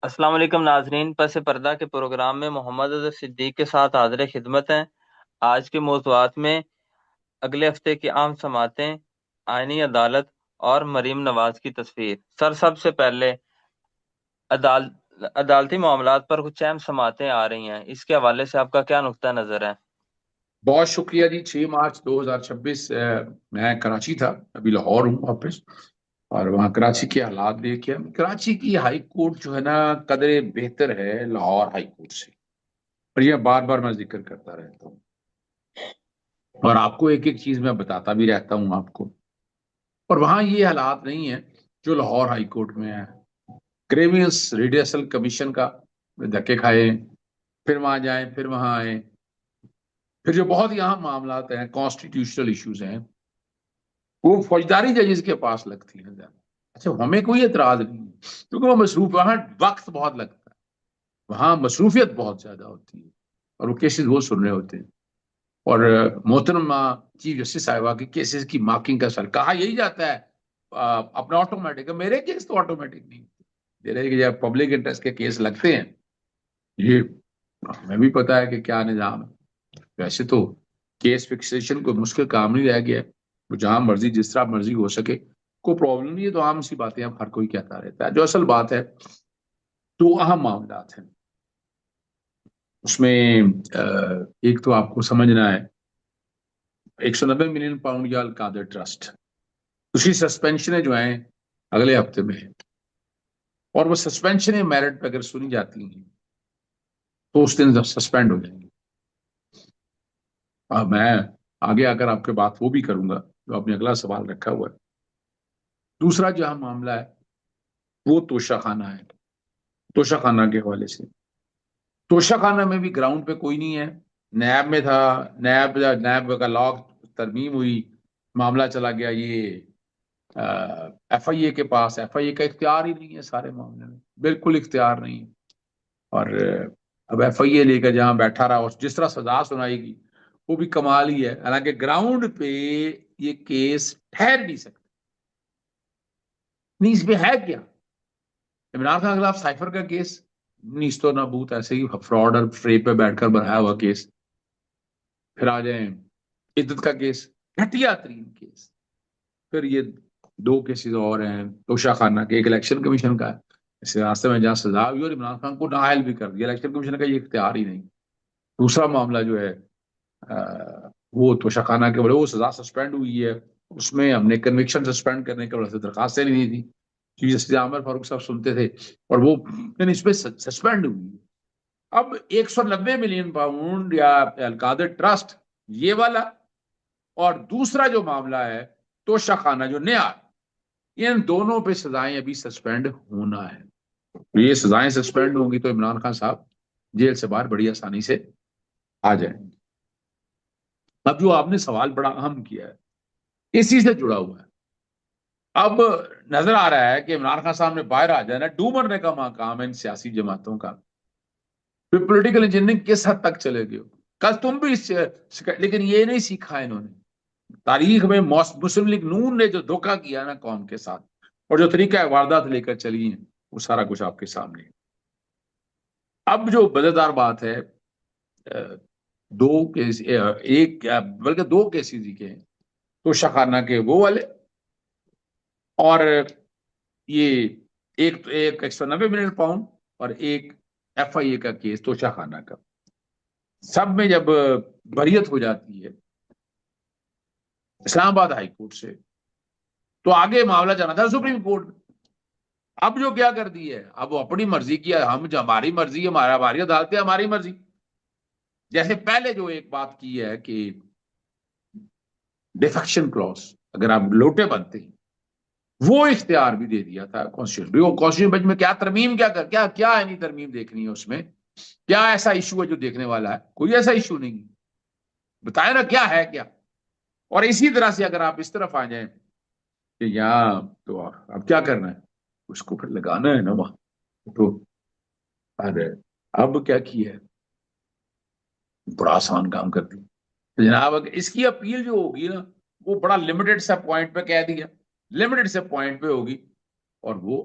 السلام علیکم ناظرین، پس پردہ کے پروگرام میں محمد اظہر صدیق کے ساتھ حاضر خدمت ہیں۔ آج کے موضوعات میں اگلے ہفتے کی عام سماعتیں، آئینی عدالت اور مریم نواز کی تصویر۔ سب سے پہلے عدالتی معاملات پر کچھ اہم سماعتیں آ رہی ہیں، اس کے حوالے سے آپ کا کیا نقطہ نظر ہے؟ بہت شکریہ جی۔ 6 مارچ 2026 میں کراچی تھا، ابھی لاہور ہوں واپس، اور وہاں کراچی کے حالات دیکھے۔ کراچی کی ہائی کورٹ جو ہے نا قدرے بہتر ہے لاہور ہائی کورٹ سے، اور یہ بار بار میں ذکر کرتا رہتا ہوں، اور آپ کو ایک ایک چیز میں بتاتا بھی رہتا ہوں آپ کو۔ اور وہاں یہ حالات نہیں ہیں جو لاہور ہائی کورٹ میں ہے۔ گریوینس ریڈیسل کمیشن کا دھکے کھائے، پھر وہاں جائیں، پھر وہاں آئیں، پھر جو بہت ہی اہم معاملات ہیں، کانسٹیٹیوشنل ایشوز ہیں، وہ فوجداری ججز کے پاس لگتی ہیں زیادہ۔ اچھا، ہمیں کوئی اعتراض نہیں ہے کیونکہ وہ مصروف، وہاں وقت بہت لگتا ہے، وہاں مصروفیت بہت زیادہ ہوتی ہے، اور وہ کیسز وہ سن رہے ہوتے ہیں۔ اور محترمہ چیف جسٹس صاحبہ کے کیسز کی مارکنگ کا سر کہا یہی جاتا ہے اپنا آٹومیٹک۔ میرے کیس تو آٹومیٹک نہیں، میرے جب پبلک انٹرسٹ کے کیس لگتے ہیں، یہ ہمیں بھی پتا ہے کہ کیا نظام ہے۔ ویسے تو کیس فکسیشن کوئی مشکل کام نہیں رہ گیا ہے، وہ جہاں مرضی جس طرح مرضی ہو سکے، کوئی پرابلم نہیں ہے، تو عام سی باتیں اب ہر کوئی کہتا رہتا ہے۔ جو اصل بات ہے، تو اہم معاملات ہیں اس میں، ایک تو آپ کو سمجھنا ہے 190 ملین پاؤنڈ یا القادر ٹرسٹ، اس کی سسپینشنیں جو ہیں اگلے ہفتے میں ہیں، اور وہ سسپینشنیں میرٹ پہ اگر سنی جاتی ہیں تو اس دن سسپینڈ ہو جائیں گے۔ میں آگے آ کر آپ کے بات وہ بھی کروں گا جو آپ نے اگلا سوال رکھا ہوا ہے۔ دوسرا جو اہم معاملہ ہے وہ توشہ خانہ ہے۔ توشہ خانہ کے حوالے سے، توشہ خانہ میں بھی گراؤنڈ پہ کوئی نہیں ہے۔ نیب میں تھا، نیب کا لاء ترمیم ہوئی، معاملہ چلا گیا یہ ایف آئی اے کے پاس۔ ایف آئی اے کا اختیار ہی نہیں ہے سارے معاملے میں، بالکل اختیار نہیں ہے۔ اور اب ایف آئی اے لے کر جہاں بیٹھا رہا اور جس طرح سزا سنائے گی وہ بھی کمال ہی ہے، حالانکہ گراؤنڈ پہ یہ کیس ٹھہر نہیں سکتا۔ نہیں، اس میں ہے کیا؟ عمران خان کے خلاف سائفر کا کیس نیست و نابود، ایسے ہی فراڈ اور فریب پہ بیٹھ کر بنایا ہوا کیس۔ پھر آ جائیں عدت کا کیس، گھٹیا ترین کیس۔ پھر یہ دو کیسز اور ہیں توشہ خانہ کے، ایک الیکشن کمیشن کا ہے اس راستے میں جہاں سزا ہوئی اور عمران خان کو نااہل بھی کر دیا، الیکشن کمیشن کا یہ اختیار ہی نہیں۔ دوسرا معاملہ جو ہے وہ توشہ خانہ کے بڑے، وہ سزا سسپینڈ ہوئی ہے، اس میں ہم نے کنوکشن سسپینڈ کرنے کے وجہ سے درخواستیں نہیں دی تھی، چیف جسٹس عامر فاروق صاحب سنتے تھے، اور وہ اس پہ سسپینڈ ہوئی۔ اب 190 ملین پاؤنڈ یا القادر ٹرسٹ یہ والا، اور دوسرا جو معاملہ ہے توشہ خانہ جو نیا، ان دونوں پہ سزائیں ابھی سسپینڈ ہونا ہے۔ یہ سزائیں سسپینڈ ہوں گی تو عمران خان صاحب جیل سے باہر بڑی آسانی سے آ جائیں گے۔ اب جو آپ نے سوال بڑا اہم کیا ہے، اسی سے جڑا ہوا ہے۔ اب نظر آ رہا ہے کہ عمران خان صاحب نے باہر آ جانا، ڈوب مرنے کا مقام ہے ان سیاسی جماعتوں کا۔ پھر پولیٹیکل انجینئرنگ کس حد تک چلے گی؟ کل تم بھی لیکن یہ نہیں سیکھا انہوں نے تاریخ میں۔ مسلم لیگ نون نے جو دھوکہ کیا نا قوم کے ساتھ، اور جو طریقہ واردات لے کر چلی ہیں، وہ سارا کچھ آپ کے سامنے ہے۔ اب جو مزیدار بات ہے، دو کیس، ایک بلکہ دو کیسز ہی کے ہیں، تو شخانہ کے وہ والے، اور یہ ایک 190 ملین پاؤنڈ، اور ایک ایف آئی اے کا کیس توشہ خانہ کا۔ سب میں جب بریت ہو جاتی ہے اسلام آباد ہائی کورٹ سے، تو آگے معاملہ جانا تھا سپریم کورٹ میں۔ اب جو کیا کر دی ہے، اب وہ اپنی مرضی کیا، ہم جو ہماری مرضی، ہماری عدالتیں ہماری مرضی۔ جیسے پہلے جو ایک بات کی ہے کہ ڈیفیکشن کلوز، اگر آپ لوٹے بنتے ہیں، وہ اختیار بھی دے دیا تھا کانسٹیٹیوشن بنچ میں۔ کیا ترمیم کیا ہے، نہیں ترمیم دیکھنی ہے اس میں، کیا ایسا ایشو ہے جو دیکھنے والا ہے؟ کوئی ایسا ایشو نہیں، بتائیں نا کیا ہے کیا۔ اور اسی طرح سے اگر آپ اس طرف آ جائیں کہ یہاں تو اب کیا کرنا ہے، اس کو پھر لگانا ہے نا وہاں، تو اب کیا کیا ہے، بڑا آسان کام کر دیا جناب۔ اس کی اپیل جو ہوگی نا، وہ بڑا لمیٹڈ سا پوائنٹ پہ کہہ دیا، لمیٹڈ سے پوائنٹ پہ ہوگی، اور وہ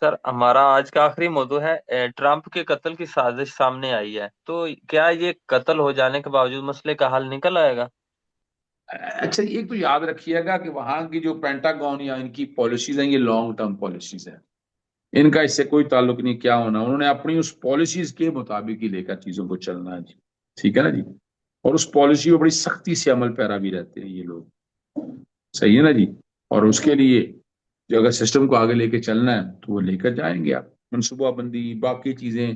سر ہمارا آج کا آخری موضوع ہے ٹرمپ کے قتل کی سازش سامنے آئی ہے، تو کیا یہ قتل ہو جانے کے باوجود مسئلے کا حل نکل آئے گا؟ اچھا، ایک تو یاد رکھیے گا کہ وہاں کی جو پینٹاگون یا ان کی پالیسیز ہیں، یہ لانگ ٹرم پالیسیز ہیں. ان کا اس سے کوئی تعلق نہیں کیا ہونا. انہوں نے اپنی اس پالیسیز کے مطابق ہی لے کر چیزوں کو چلنا ہے جی. ٹھیک ہے نا جی. اور اس پالیسی کو بڑی سختی سے عمل پیرا بھی رہتے ہیں یہ لوگ. صحیح ہے نا جی. اور اس کے لیے جو اگر سسٹم کو آگے لے کے چلنا ہے تو وہ لے کر جائیں گے. آپ منصوبہ بندی باقی چیزیں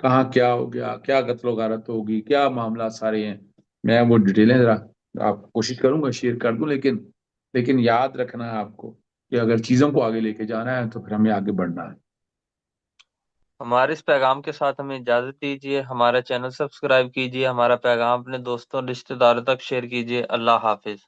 کہاں کیا ہو گیا، کیا قتل و غارت ہوگی، کیا معاملات سارے ہیں، میں وہ ڈیٹیلیں ذرا آپ کوشش کروں گا شیئر کر دوں. لیکن یاد رکھنا ہے آپ کو کہ اگر چیزوں کو آگے لے کے جانا ہے تو پھر ہمیں آگے بڑھنا ہے. ہمارے اس پیغام کے ساتھ ہمیں اجازت دیجیے، ہمارا چینل سبسکرائب کیجیے، ہمارا پیغام اپنے دوستوں رشتہ داروں تک شیئر کیجیے۔ اللہ حافظ۔